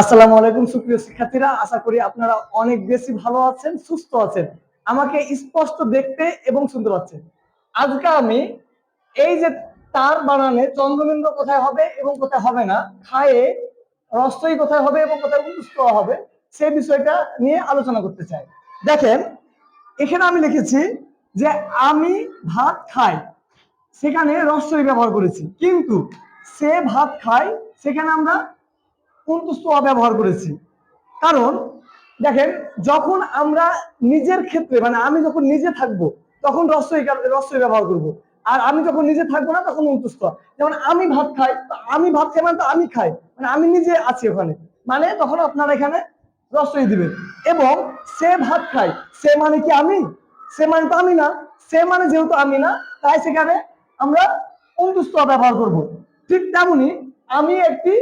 আসসালামু আলাইকুম সুপ্রিয় শিক্ষার্থীরা, আশা করি আপনারা অনেক বেশি ভালো আছেন, সুস্থ আছেন। আমাকে স্পষ্ট দেখতে এবং শুনতে পাচ্ছেন। আজকে আমি এই যে তার বানানে চন্দ্রবিন্দু কোথায় হবে এবং কোথায় হবে না, খায়ে রস্বই কোথায় হবে এবং কোথায় উৎস হবে, সেই বিষয়টা নিয়ে আলোচনা করতে চাই। দেখেন, এখানে আমি লিখেছি যে আমি ভাত খাই, সেখানে রস্বই ব্যবহার করেছি, কিন্তু সে ভাত খায় সেখানে আমরা কুন্তস্থ ব্যবহার করেছি। কারণ দেখেন, যখন আমরা নিজের ক্ষেত্রে মানে আমি যখন নিজে থাকবো তখন রস্বই ব্যবহার করব, আর আমি যখন নিজে থাকবো না তখন অন্তুস্থ। যেমন আমি ভাত খাই, আমি ভাত খাই মানে তো আমি খাই, মানে আমি নিজে আছি ওখানে, মানে তখন আপনারা এখানে রস্বই দিবেন। এবং সে ভাত খায়, সে মানে কি আমি? সে মানে তো আমি না। সে মানে যেহেতু আমি না, তাই সেখানে আমরা অন্তুস্থ ব্যবহার করব। ঠিক তেমনি আমি একটি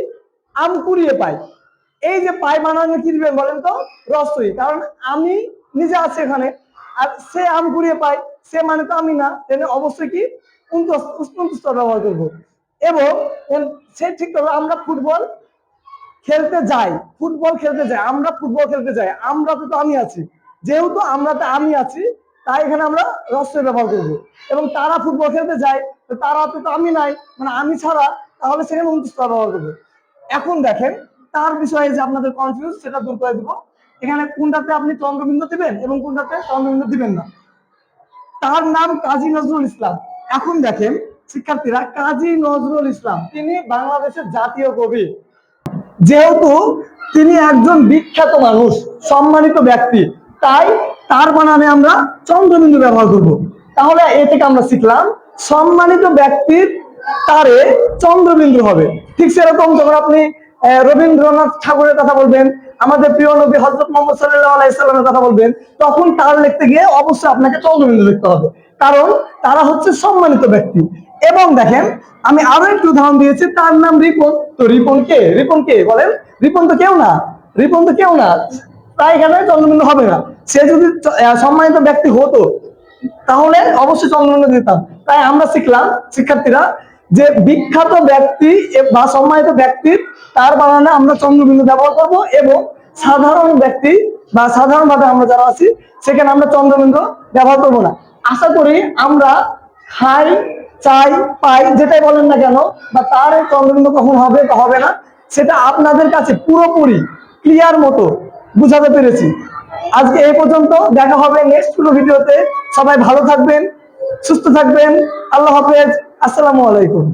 আম কুড়িয়ে পাই, এই যে পাই বানানো কি দিবেন বলেন তো? রস্বই, কারণ আমি নিজে আছি এখানে। আর সে আম কুড়িয়ে পাই, সে মানে তো আমি না, তাহলে অবশ্যই কি উষ্ণস্ত ব্যবহার করবো। এবং সে ঠিক তবে আমরা ফুটবল খেলতে যাই, ফুটবল খেলতে যাই, আমরা ফুটবল খেলতে যাই, আমরা তো আমি আছি, যেহেতু আমরাতে আমি আছি, তাই এখানে আমরা রস্বই ব্যবহার করবো। এবং তারা ফুটবল খেলতে যায়, তো তারা তো আমি নাই, মানে আমি ছাড়া, তাহলে সেখানে উনত্রিশ ব্যবহার করবো। এখন দেখেন, তার বিষয়ে যে আপনাদের কনফিউজ, সেটা দূর করে দিব। এখানে কোনটাতে আপনি চন্দ্রবিন্দু দিবেন এবং কোনটাতে চন্দ্রবিন্দু দিবেন না। তার নাম কাজী নজরুল ইসলাম। এখন দেখেন শিক্ষার্থীরা, কাজী নজরুল ইসলাম তিনি বাংলাদেশের জাতীয় কবি। যেহেতু তিনি একজন বিখ্যাত মানুষ, সম্মানিত ব্যক্তি, তাই তার বানানে আমরা চন্দ্রবিন্দু ব্যবহার করব। তাহলে এ থেকে আমরা শিখলাম সম্মানিত ব্যক্তির তারে চন্দ্রবিন্দু হবে। ঠিক সেরকম যখন আপনি রবীন্দ্রনাথ ঠাকুরের কথা বলবেন, আমাদের প্রিয় নবী হযরত মুহাম্মদ সাল্লাল্লাহু আলাইহি সাল্লামের কথা বলবেন, তখন তার লিখতে গিয়ে অবশ্যই আপনাকে চন্দ্রবিন্দু লিখতে হবে, কারণ তারা হচ্ছে সম্মানিত ব্যক্তি। এবং দেখেন, আমি আরো একটু উদাহরণ দিয়েছি, তার নাম রিপন। তো রিপন কে? রিপন কে বলেন? রিপন তো কেউ না, রিপন তো কেউ না, তাই এখানে চন্দ্রবিন্দু হবে না। সে যদি সম্মানিত ব্যক্তি হতো তাহলে অবশ্যই চন্দ্রবিন্দু দিতাম। তাই আমরা শিখলাম শিক্ষার্থীরা যে বিখ্যাত ব্যক্তি বা সম্মানিত ব্যক্তির তার বানানে আমরা চন্দ্রবিন্দু ব্যবহার করব, এবং সাধারণ ব্যক্তি বা সাধারণভাবে আমরা যারা আছি সেখানে আমরা চন্দ্রবিন্দু ব্যবহার করব না। আশা করি আমরা খাই, চাই, পাই, যেটাই বলেন না কেন, বা তার চন্দ্রবিন্দু কখন হবে বা হবে না, সেটা আপনাদের কাছে পুরোপুরি ক্লিয়ার মতো বুঝাতে পেরেছি। আজকে এই পর্যন্ত, দেখা হবে নেক্সট কোনো ভিডিওতে। সবাই ভালো থাকবেন, সুস্থ থাকবেন। আল্লাহ হাফেজ, আসসালামু আলাইকুম।